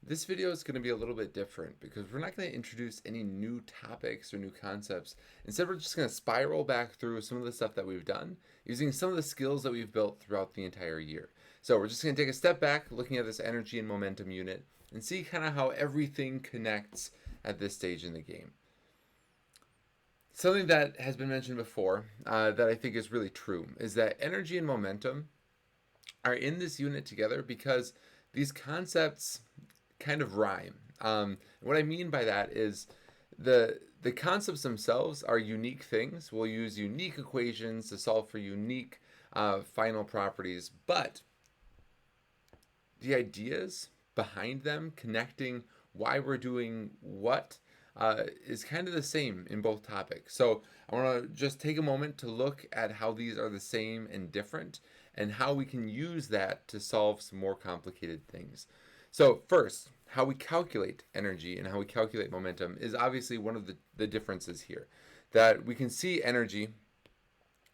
This video is going to be a little bit different because we're not going to introduce any new topics or new concepts. Instead, we're just going to spiral back through some of the stuff that we've done using some of the skills that we've built throughout the entire year. So we're just going to take a step back looking at this energy and momentum unit and see kind of how everything connects at this stage in the game. Something that has been mentioned before that I think is really true is that energy and momentum are in this unit together because these concepts kind of rhyme. What I mean by that is the concepts themselves are unique things. We'll use unique equations to solve for unique final properties, but the ideas behind them, connecting why we're doing what, is kind of the same in both topics. So I want to just take a moment to look at how these are the same and different, and how we can use that to solve some more complicated things. So first, how we calculate energy and how we calculate momentum is obviously one of the differences here. That we can see energy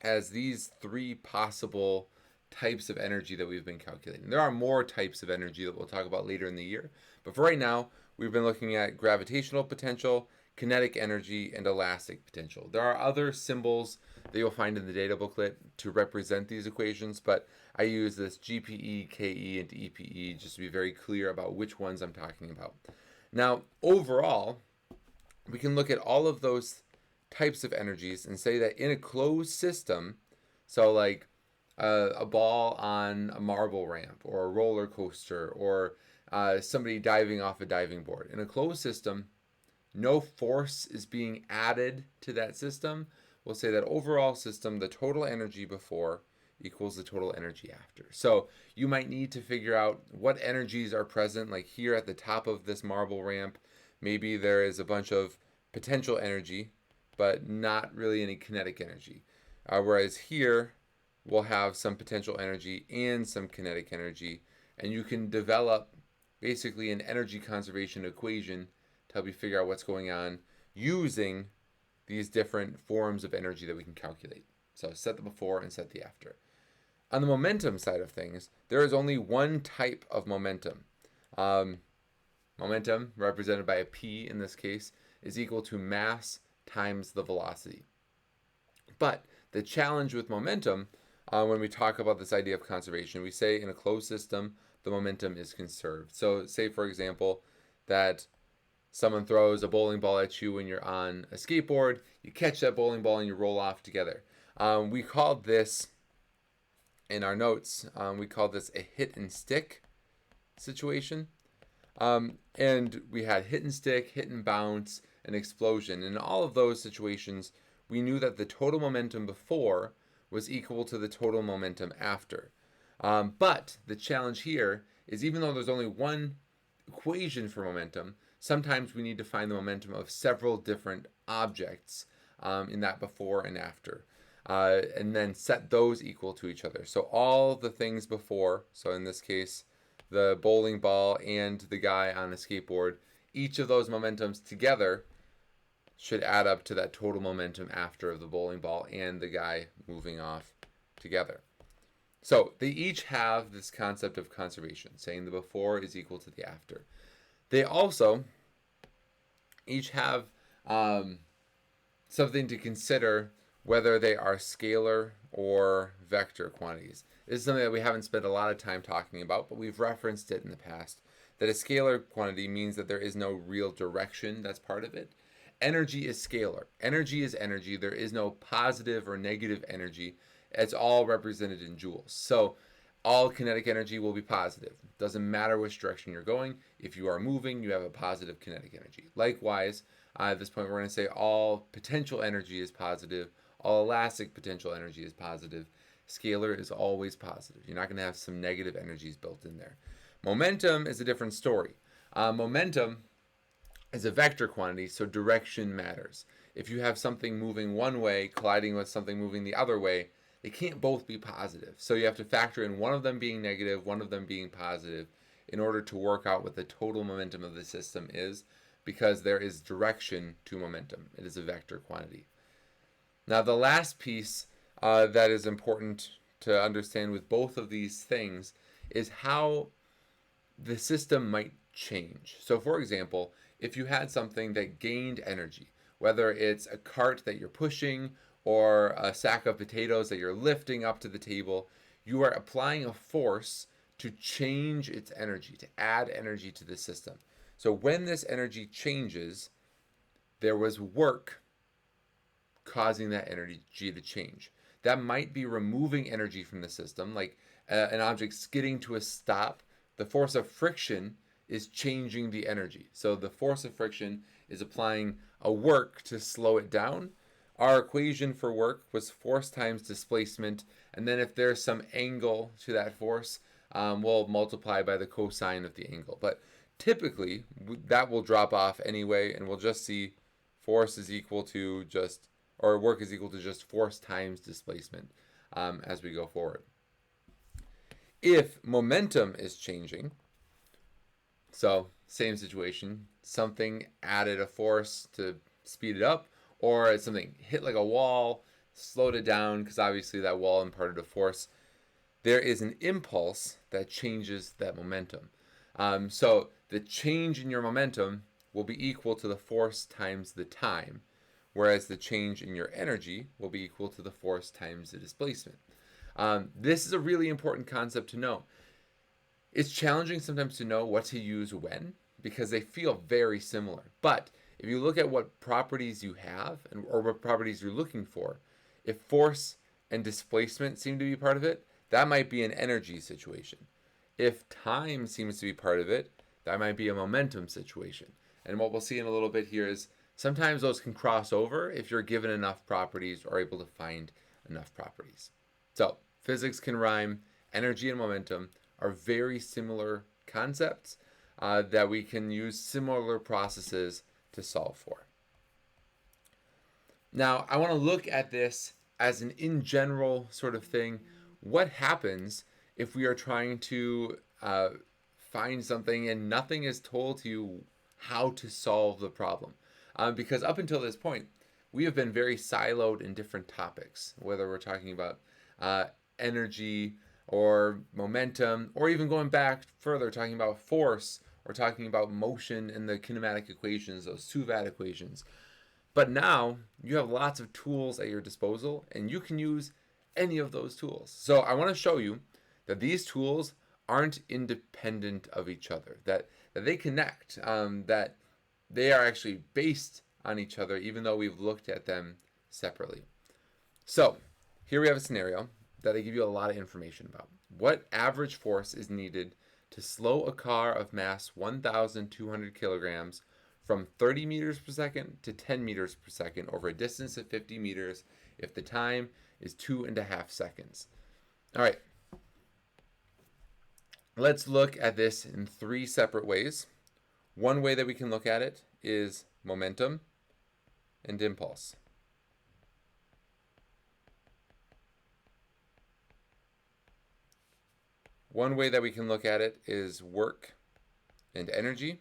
as these three possible types of energy that we've been calculating. There are more types of energy that we'll talk about later in the year, but for right now, we've been looking at gravitational potential, kinetic energy, and elastic potential. There are other symbols that you'll find in the data booklet to represent these equations, but I use this GPE, KE, and EPE just to be very clear about which ones I'm talking about. Now, overall, we can look at all of those types of energies and say that in a closed system, so like a ball on a marble ramp or a roller coaster or somebody diving off a diving board. In a closed system, no force is being added to that system. We'll say that overall system, the total energy before equals the total energy after. So you might need to figure out what energies are present, like here at the top of this marble ramp. Maybe there is a bunch of potential energy, but not really any kinetic energy. Whereas here, we'll have some potential energy and some kinetic energy, and you can develop basically an energy conservation equation to help you figure out what's going on using these different forms of energy that we can calculate. So set the before and set the after. On the momentum side of things, there is only one type of momentum. Momentum, represented by a P in this case, is equal to mass times the velocity. But the challenge with momentum, when we talk about this idea of conservation, we say in a closed system, the momentum is conserved. So say, for example, that someone throws a bowling ball at you when you're on a skateboard, you catch that bowling ball and you roll off together. We called this, in our notes, we called this a hit and stick situation. And we had hit and stick, hit and bounce, and explosion. In all of those situations, we knew that the total momentum before was equal to the total momentum after. But the challenge here is, even though there's only one equation for momentum, sometimes we need to find the momentum of several different objects in that before and after, and then set those equal to each other. So all the things before, so in this case, the bowling ball and the guy on a skateboard, each of those momentums together should add up to that total momentum after of the bowling ball and the guy moving off together. So they each have this concept of conservation, saying the before is equal to the after. They also each have something to consider, whether they are scalar or vector quantities. This is something that we haven't spent a lot of time talking about, but we've referenced it in the past, that a scalar quantity means that there is no real direction that's part of it. Energy is scalar. Energy is energy. There is no positive or negative energy. It's all represented in joules. So all kinetic energy will be positive. Doesn't matter which direction you're going. If you are moving, you have a positive kinetic energy. Likewise, at this point, we're going to say all potential energy is positive. All elastic potential energy is positive. Scalar is always positive. You're not going to have some negative energies built in there. Momentum is a different story. Momentum is a vector quantity, so direction matters. If you have something moving one way colliding with something moving the other way, they can't both be positive. So you have to factor in one of them being negative, one of them being positive, in order to work out what the total momentum of the system is, because there is direction to momentum. It is a vector quantity. Now, the last piece that is important to understand with both of these things is how the system might change. So, for example, if you had something that gained energy, whether it's a cart that you're pushing or a sack of potatoes that you're lifting up to the table, you are applying a force to change its energy, to add energy to the system. So, when this energy changes, there was work causing that energy to change. That might be removing energy from the system, like an object skidding to a stop. The force of friction is changing the energy. So the force of friction is applying a work to slow it down. Our equation for work was force times displacement, and then if there's some angle to that force, we'll multiply by the cosine of the angle. But typically, that will drop off anyway, and we'll just see force is equal to just, or work is equal to just force times displacement as we go forward. If momentum is changing, so same situation, something added a force to speed it up, or something hit like a wall, slowed it down because obviously that wall imparted a force, there is an impulse that changes that momentum. So the change in your momentum will be equal to the force times the time, whereas the change in your energy will be equal to the force times the displacement. This is a really important concept to know. It's challenging sometimes to know what to use when, because they feel very similar. But if you look at what properties you have or what properties you're looking for, if force and displacement seem to be part of it, that might be an energy situation. If time seems to be part of it, that might be a momentum situation. And what we'll see in a little bit here is sometimes those can cross over if you're given enough properties or able to find enough properties. So physics can rhyme. Energy and momentum are very similar concepts that we can use similar processes to solve for. Now, I want to look at this as an in general sort of thing. What happens if we are trying to find something and nothing is told to you how to solve the problem? Because up until this point, we have been very siloed in different topics, whether we're talking about energy or momentum, or even going back further, talking about force, or talking about motion and the kinematic equations, those Suvat equations. But now you have lots of tools at your disposal, and you can use any of those tools. So I want to show you that these tools aren't independent of each other, that they connect, that they are actually based on each other, even though we've looked at them separately. So here we have a scenario that they give you a lot of information about. What average force is needed to slow a car of mass 1,200 kilograms from 30 meters per second to 10 meters per second over a distance of 50 meters if the time is 2.5 seconds? All right. Let's look at this in three separate ways. One way that we can look at it is momentum and impulse. One way that we can look at it is work and energy.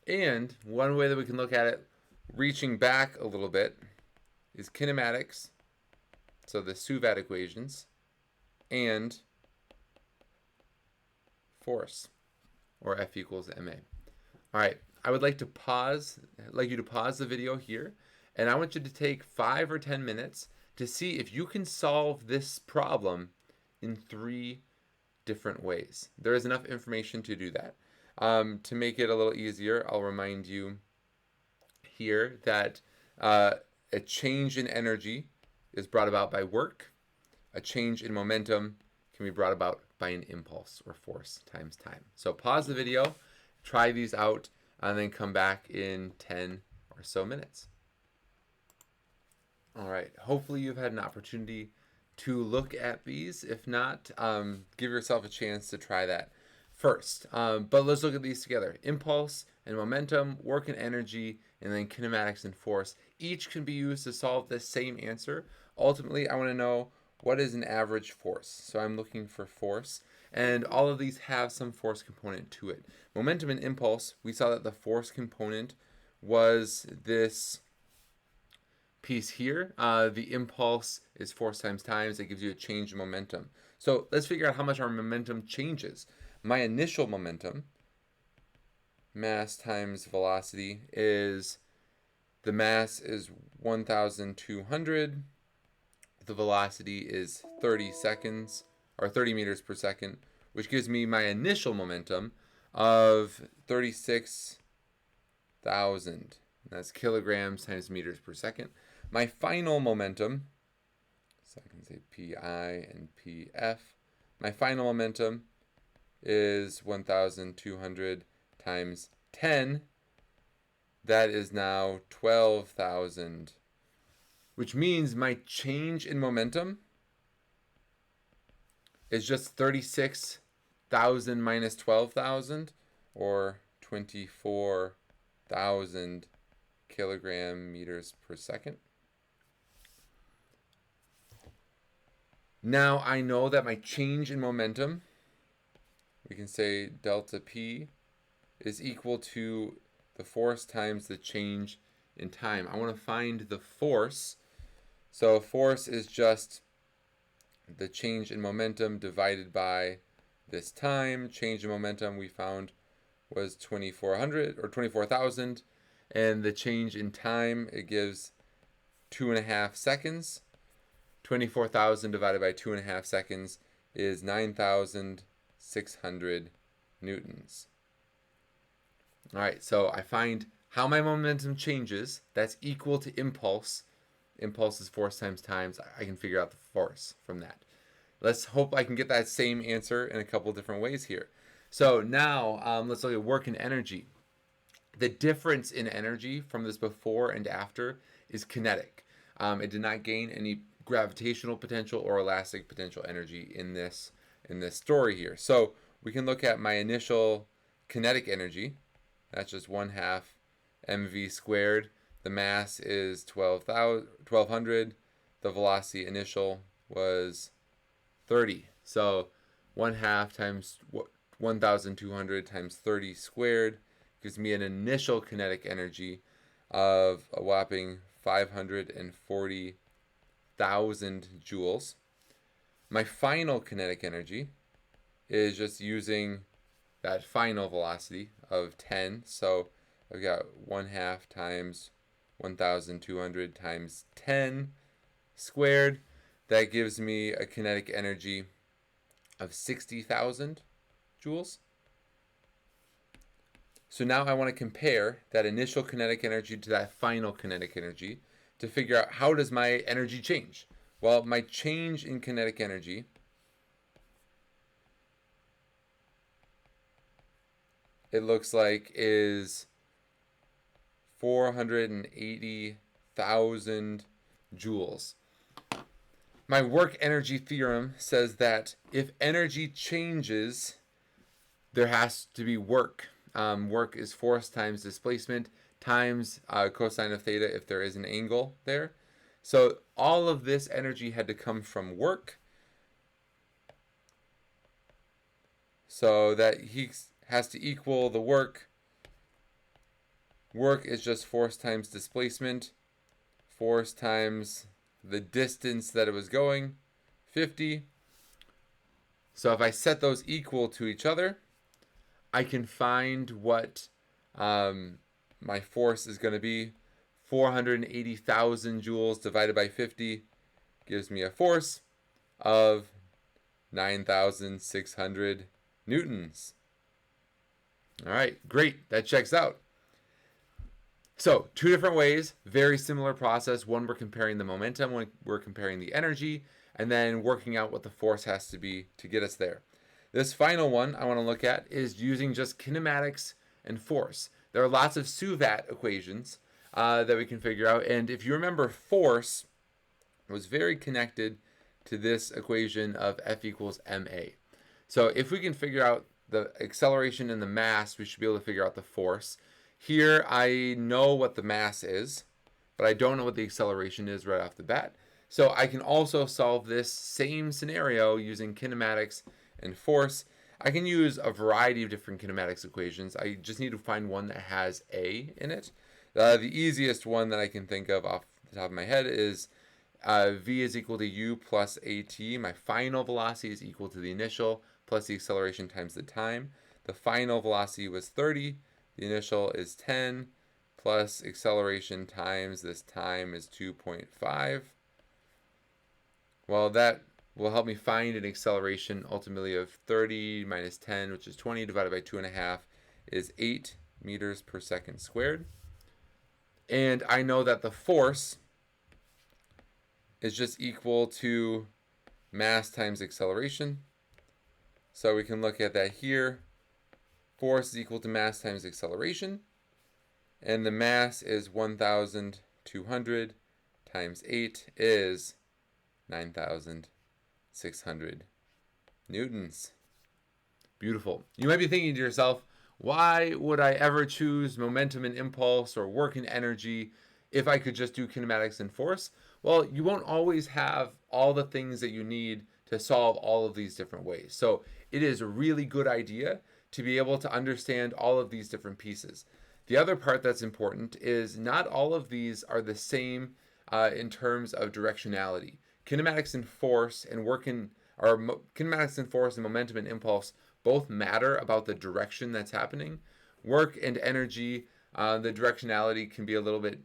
And one way that we can look at it, reaching back a little bit, is kinematics, so the Suvat equations, and force, or F equals ma. All right, I would like you to pause the video here, and I want you to take 5 or 10 minutes to see if you can solve this problem in 3 different ways. There is enough information to do that. To make it a little easier, I'll remind you here that a change in energy is brought about by work. A change in momentum can be brought about by an impulse, or force times time. So pause the video, try these out, and then come back in 10 or so minutes. All right, hopefully you've had an opportunity to look at these. If not, give yourself a chance to try that first. But let's look at these together. Impulse and momentum, work and energy, and then kinematics and force. Each can be used to solve the same answer. Ultimately, I want to know what is an average force. So I'm looking for force, and all of these have some force component to it. Momentum and impulse, we saw that the force component was this piece here. The impulse is force times time. It gives you a change in momentum. So let's figure out how much our momentum changes. My initial momentum, mass times velocity, is the mass is 1,200. The velocity is 30 seconds, or 30 meters per second, which gives me my initial momentum of 36,000. That's kilograms times meters per second. My final momentum, so I can say PI and PF, my final momentum is 1,200 times 10. That is now 12,000, which means my change in momentum is just 36,000 minus 12,000, or 24,000 kilogram meters per second. Now I know that my change in momentum, we can say delta P, is equal to the force times the change in time. I want to find the force. So force is just the change in momentum divided by this time. Change in momentum we found was 2,400 or 24,000, and the change in time, it gives 2.5 seconds. 24,000 divided by 2.5 seconds is 9,600 newtons. All right, so I find how my momentum changes. That's equal to impulse. Impulse is force times time. I can figure out the force from that. Let's hope I can get that same answer in a couple different ways here. So now let's look at work and energy. The difference in energy from this before and after is kinetic. It did not gain any gravitational potential or elastic potential energy in this story here. So we can look at my initial kinetic energy. That's just 1/2 mv squared. The mass is 1200. The velocity initial was 30. So 1/2 times 1,200 times 30 squared gives me an initial kinetic energy of a whopping 540,000 joules. My final kinetic energy is just using that final velocity of 10. So I've got 1/2 times 1,200 times 10 squared. That gives me a kinetic energy of 60,000 joules. So now I want to compare that initial kinetic energy to that final kinetic energy to figure out how does my energy change. Well, my change in kinetic energy it looks like is 480,000 joules. My work energy theorem says that if energy changes, there has to be work. Work is force times displacement times cosine of theta if there is an angle there. So all of this energy had to come from work. So that he has to equal the work. Work is just force times displacement. Force times the distance that it was going, 50. So if I set those equal to each other, I can find what my force is going to be. 480,000 joules divided by 50 gives me a force of 9,600 newtons. All right, great. That checks out. So, two different ways, very similar process. One, we're comparing the momentum, one, we're comparing the energy, and then working out what the force has to be to get us there. This final one I want to look at is using just kinematics and force. There are lots of Suvat equations that we can figure out, and if you remember, force was very connected to this equation of F equals ma. So if we can figure out the acceleration and the mass, we should be able to figure out the force. Here I know what the mass is, but I don't know what the acceleration is right off the bat. So I can also solve this same scenario using kinematics and force. I can use a variety of different kinematics equations. I just need to find one that has A in it. The easiest one that I can think of off the top of my head is V is equal to u plus at. My final velocity is equal to the initial plus the acceleration times the time. The final velocity was 30. The initial is 10 plus acceleration times this time is 2.5. Well, that will help me find an acceleration ultimately of 30 minus 10, which is 20, divided by 2.5 is 8 meters per second squared. And I know that the force is just equal to mass times acceleration. So we can look at that here. Force is equal to mass times acceleration. And the mass is 1,200 times 8 is 9,600 newtons. Beautiful. You might be thinking to yourself, why would I ever choose momentum and impulse or work and energy if I could just do kinematics and force? Well, you won't always have all the things that you need to solve all of these different ways. So it is a really good idea to be able to understand all of these different pieces. The other part that's important is not all of these are the same in terms of directionality. Kinematics and force and kinematics and force and momentum and impulse both matter about the direction that's happening. Work and energy, the directionality can be a little bit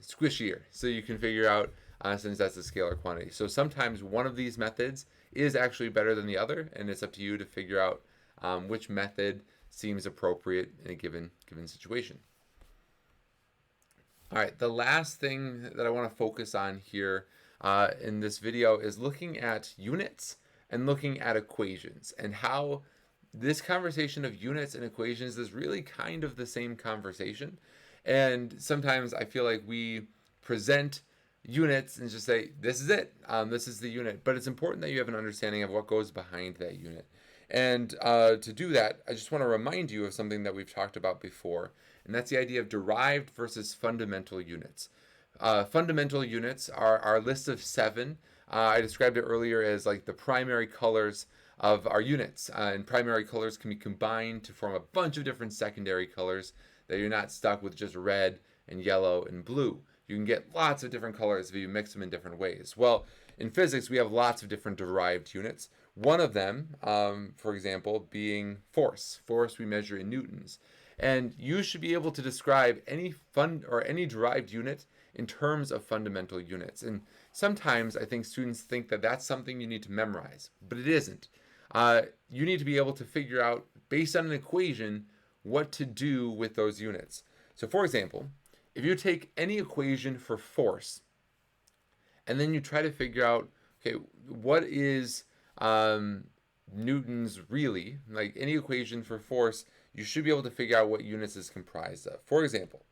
squishier, so you can figure out since that's a scalar quantity. So sometimes one of these methods is actually better than the other, and it's up to you to figure out which method seems appropriate in a given situation. All right, the last thing that I want to focus on here in this video is looking at units and looking at equations, and how this conversation of units and equations is really kind of the same conversation. And sometimes I feel like we present units and just say, this is it, this is the unit. But it's important that you have an understanding of what goes behind that unit. And to do that, I just want to remind you of something that we've talked about before, and that's the idea of derived versus fundamental units. Fundamental units are our list of 7. I described it earlier as like the primary colors of our units, and primary colors can be combined to form a bunch of different secondary colors that you're not stuck with just red and yellow and blue. You can get lots of different colors if you mix them in different ways. Well, in physics, we have lots of different derived units. One of them, for example, being force. Force we measure in newtons. And you should be able to describe any derived unit in terms of fundamental units. And sometimes I think students think that that's something you need to memorize, but it isn't. You need to be able to figure out, based on an equation, what to do with those units. So for example, if you take any equation for force, and then you try to figure out, okay, what is newtons really, like any equation for force, you should be able to figure out what units is comprised of. For example,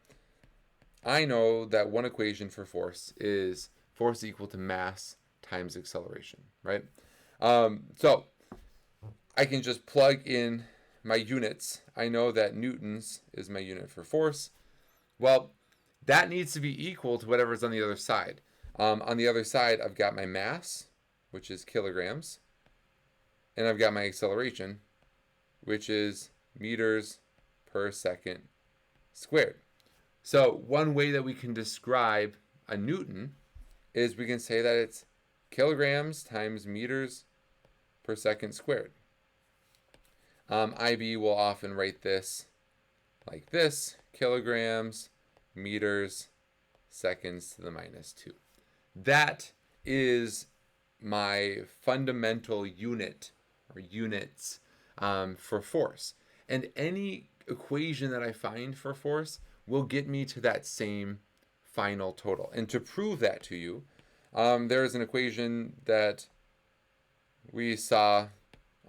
I know that one equation for force is force equal to mass times acceleration, right? So I can just plug in my units. I know that newtons is my unit for force. Well, that needs to be equal to whatever's on the other side. On the other side, I've got my mass, which is kilograms, and I've got my acceleration, which is meters per second squared. So one way that we can describe a newton is we can say that it's kilograms times meters per second squared. IB will often write this like this: kilograms, meters, seconds to the minus 2. That is my fundamental unit or units for force. And any equation that I find for force will get me to that same final total. And to prove that to you, there is an equation that we saw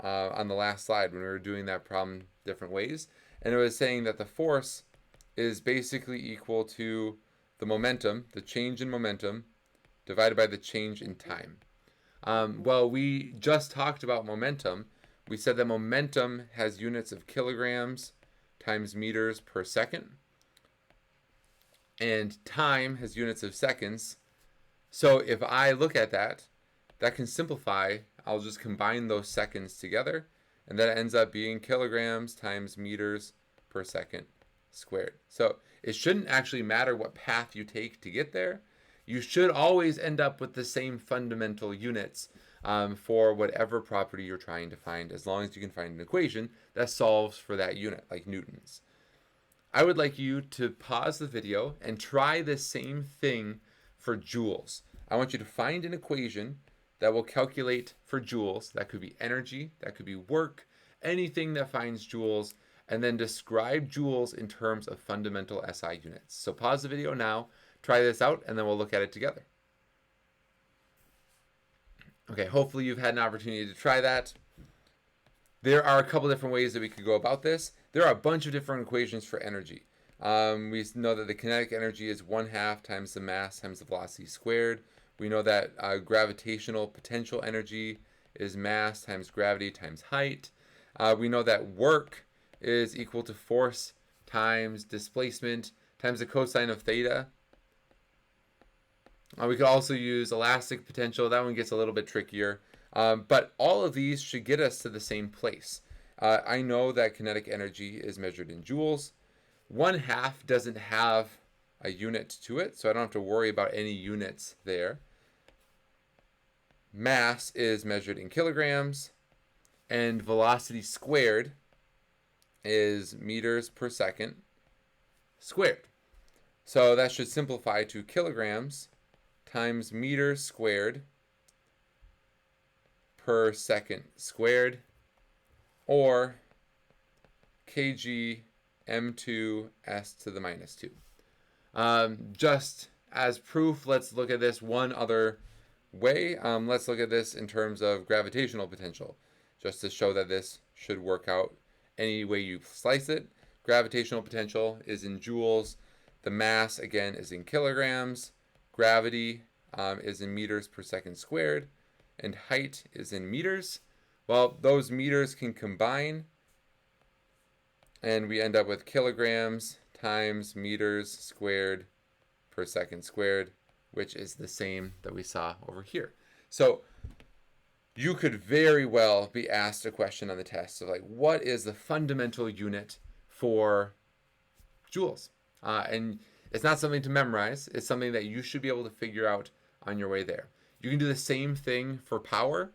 on the last slide when we were doing that problem different ways. And it was saying that the force is basically equal to the momentum, the change in momentum, divided by the change in time. Well, we just talked about momentum. We said that momentum has units of kilograms times meters per second, and time has units of seconds. So if I look at that, that can simplify. I'll just combine those seconds together, and that ends up being kilograms times meters per second squared. So it shouldn't actually matter what path you take to get there. you should always end up with the same fundamental units for whatever property you're trying to find, as long as you can find an equation that solves for that unit, like newtons. I would like you to pause the video and try the same thing for joules. I want you to find an equation that will calculate for joules. That could be energy, that could be work, anything that finds joules, and then describe joules in terms of fundamental SI units. So pause the video now, try this out, and then we'll look at it together. Okay, hopefully you've had an opportunity to try that. There are a couple different ways that we could go about this. There are a bunch of different equations for energy. We know that the kinetic energy is 1/2 times the mass times the velocity squared. We know that gravitational potential energy is mass times gravity times height. We know that work is equal to force times displacement times the cosine of theta. We could also use elastic potential. That one gets a little bit trickier. But all of these should get us to the same place. I know that kinetic energy is measured in joules. 1/2 doesn't have a unit to it, so I don't have to worry about any units there. Mass is measured in kilograms, and velocity squared is meters per second squared. So that should simplify to kilograms times meters squared per second squared, or kg m2 s to the minus 2. Just as proof, let's look at this one other way. Let's look at this in terms of gravitational potential, just to show that this should work out any way you slice it. Gravitational potential is in joules. The mass, again, is in kilograms. Gravity is in meters per second squared. And height is in meters. Well, those meters can combine, and we end up with kilograms times meters squared per second squared, which is the same that we saw over here. So you could very well be asked a question on the test of, like, what is the fundamental unit for joules? And it's not something to memorize. It's something that you should be able to figure out on your way there. You can do the same thing for power,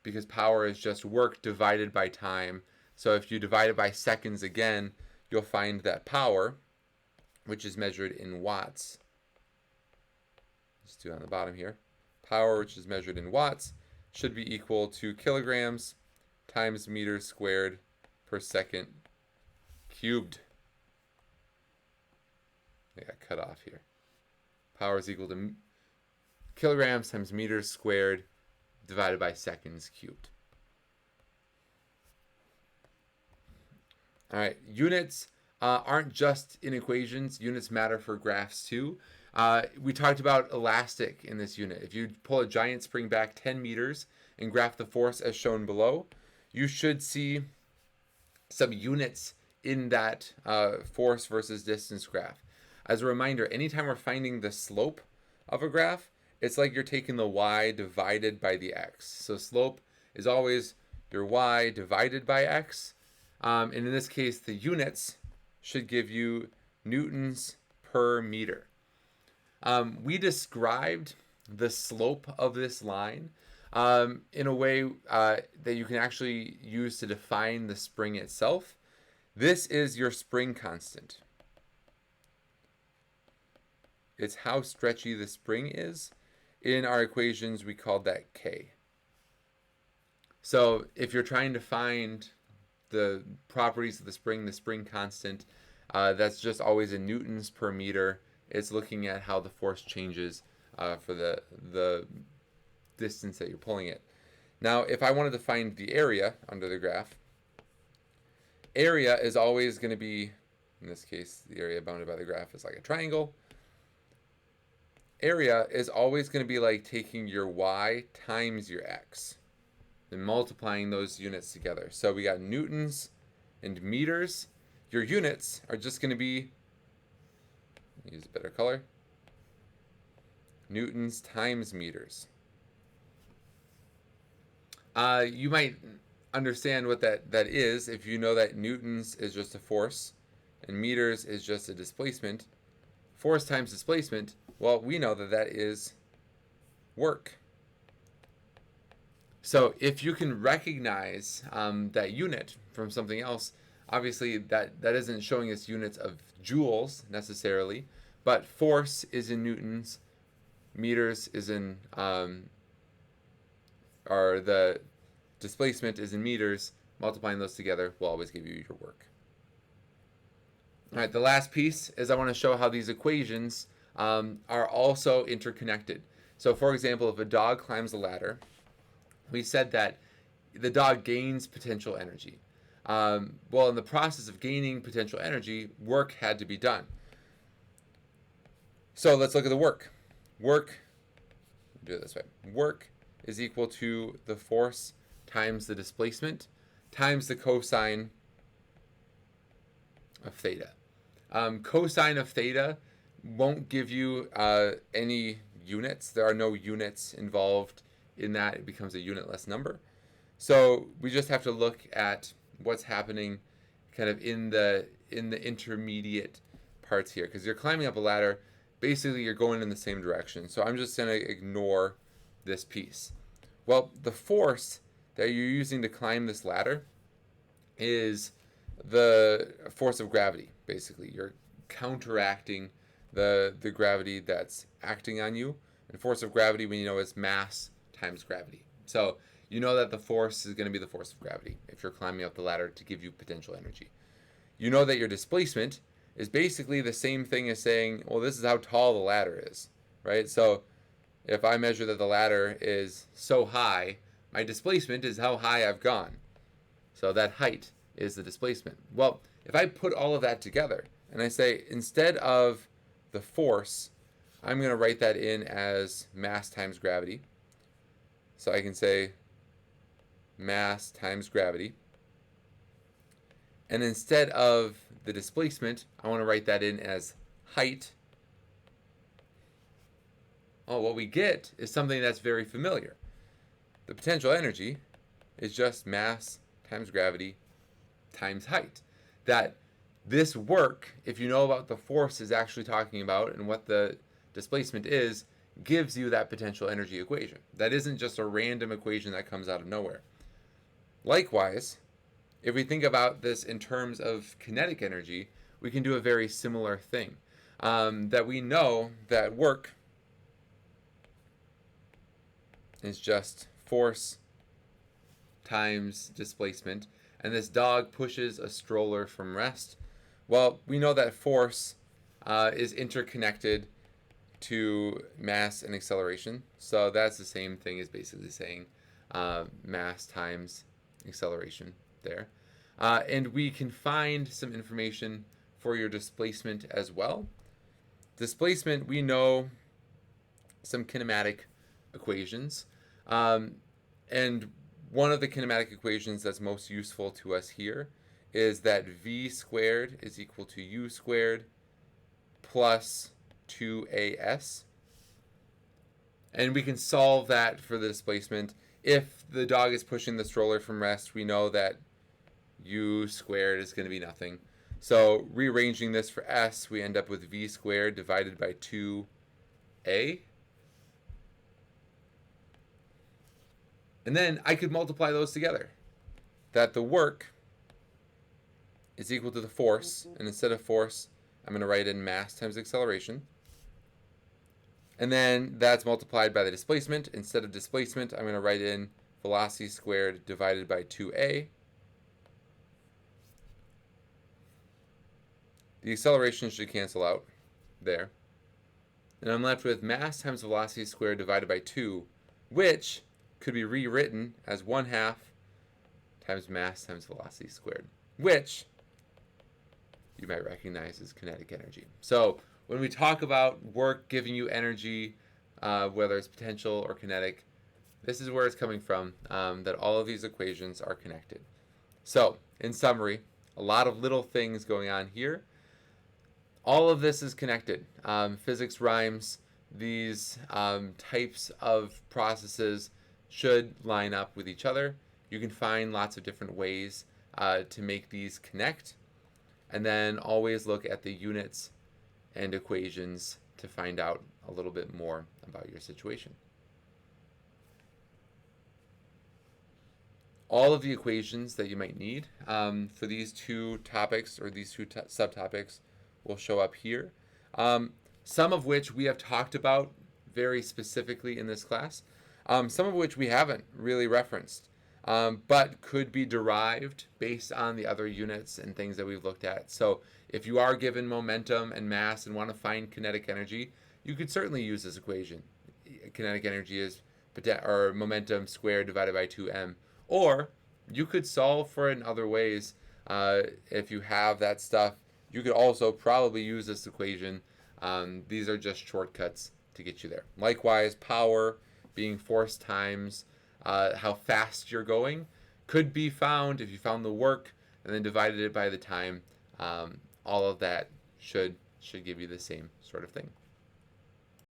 because power is just work divided by time. So if you divide it by seconds again, you'll find that power, which is measured in watts, let's do it on the bottom here, power, which is measured in watts, should be equal to kilograms times meters squared per second cubed. I got cut off here. Power is equal to kilograms times meters squared divided by seconds cubed. All right, units aren't just in equations. Units matter for graphs too. We talked about elastic in this unit. If you pull a giant spring back 10 meters and graph the force as shown below, you should see some units in that force versus distance graph. As a reminder, anytime we're finding the slope of a graph, it's like you're taking the y divided by the x. So slope is always your y divided by x. And in this case, the units should give you newtons per meter. We described the slope of this line in a way that you can actually use to define the spring itself. This is your spring constant. It's how stretchy the spring is. In our equations, we called that K. So if you're trying to find the properties of the spring constant, that's just always in newtons per meter. It's looking at how the force changes for the distance that you're pulling it. Now, if I wanted to find the area under the graph, area is always going to be, in this case, the area bounded by the graph is like a triangle. Area is always going to be like taking your y times your x and multiplying those units together. So we got newtons and meters. Your units are just going to be, use a better color, newtons times meters. You might understand what that is if you know that newtons is just a force and meters is just a displacement. Force times displacement Well, we know that that is work. So if you can recognize that unit from something else, obviously that isn't showing us units of joules necessarily, but force is in newtons, meters is in, or the displacement is in meters. Multiplying those together will always give you your work. All right, the last piece is I want to show how these equations are also interconnected. So for example, if a dog climbs a ladder, we said that the dog gains potential energy. Well, in the process of gaining potential energy, work had to be done. So let's look at the work. Work, do it this way. Work is equal to the force times the displacement times the cosine of theta. Cosine of theta won't give you any units. There are no units involved in that. It becomes a unitless number. So we just have to look at what's happening kind of in the intermediate parts here, because you're climbing up a ladder. Basically, you're going in the same direction. So I'm just going to ignore this piece. Well, the force that you're using to climb this ladder is the force of gravity, basically. You're counteracting the gravity that's acting on you. And force of gravity, we know, is mass times gravity. So you know that the force is going to be the force of gravity if you're climbing up the ladder to give you potential energy. You know that your displacement is basically the same thing as saying, well, this is how tall the ladder is, right? So if I measure that the ladder is so high, my displacement is how high I've gone. So that height is the displacement. Well, if I put all of that together and I say, instead of the force, I'm going to write that in as mass times gravity. So I can say mass times gravity. And instead of the displacement, I want to write that in as height. Oh, what we get is something that's very familiar. The potential energy is just mass times gravity times height. That this work, if you know about the force is actually talking about and what the displacement is, gives you that potential energy equation. That isn't just a random equation that comes out of nowhere. Likewise, if we think about this in terms of kinetic energy, we can do a very similar thing. That we know that work is just force times displacement, and this dog pushes a stroller from rest. Well, we know that force is interconnected to mass and acceleration, so that's the same thing as basically saying mass times acceleration there. And we can find some information for your displacement as well. Displacement, we know some kinematic equations. And one of the kinematic equations that's most useful to us here is that v squared is equal to u squared plus 2as. And we can solve that for the displacement. If the dog is pushing the stroller from rest, we know that u squared is going to be nothing. So rearranging this for s, we end up with v squared divided by 2a. And then I could multiply those together. That the work is equal to the force, and instead of force, I'm going to write in mass times acceleration. And then that's multiplied by the displacement. Instead of displacement, I'm going to write in velocity squared divided by 2a. The acceleration should cancel out there. And I'm left with mass times velocity squared divided by 2, which could be rewritten as 1/2 times mass times velocity squared, which you might recognize as kinetic energy. So when we talk about work giving you energy, whether it's potential or kinetic, this is where it's coming from, that all of these equations are connected. So in summary, a lot of little things going on here. All of this is connected. Physics rhymes. These types of processes should line up with each other. You can find lots of different ways to make these connect, and then always look at the units and equations to find out a little bit more about your situation. All of the equations that you might need for these two topics or these two subtopics will show up here. Some of which we have talked about very specifically in this class, some of which we haven't really referenced, but could be derived based on the other units and things that we've looked at. So if you are given momentum and mass and want to find kinetic energy, you could certainly use this equation. Kinetic energy is or momentum squared divided by 2m. Or you could solve for it in other ways. If you have that stuff, you could also probably use this equation. These are just shortcuts to get you there. Likewise, power being force times how fast you're going could be found if you found the work and then divided it by the time. All of that should give you the same sort of thing.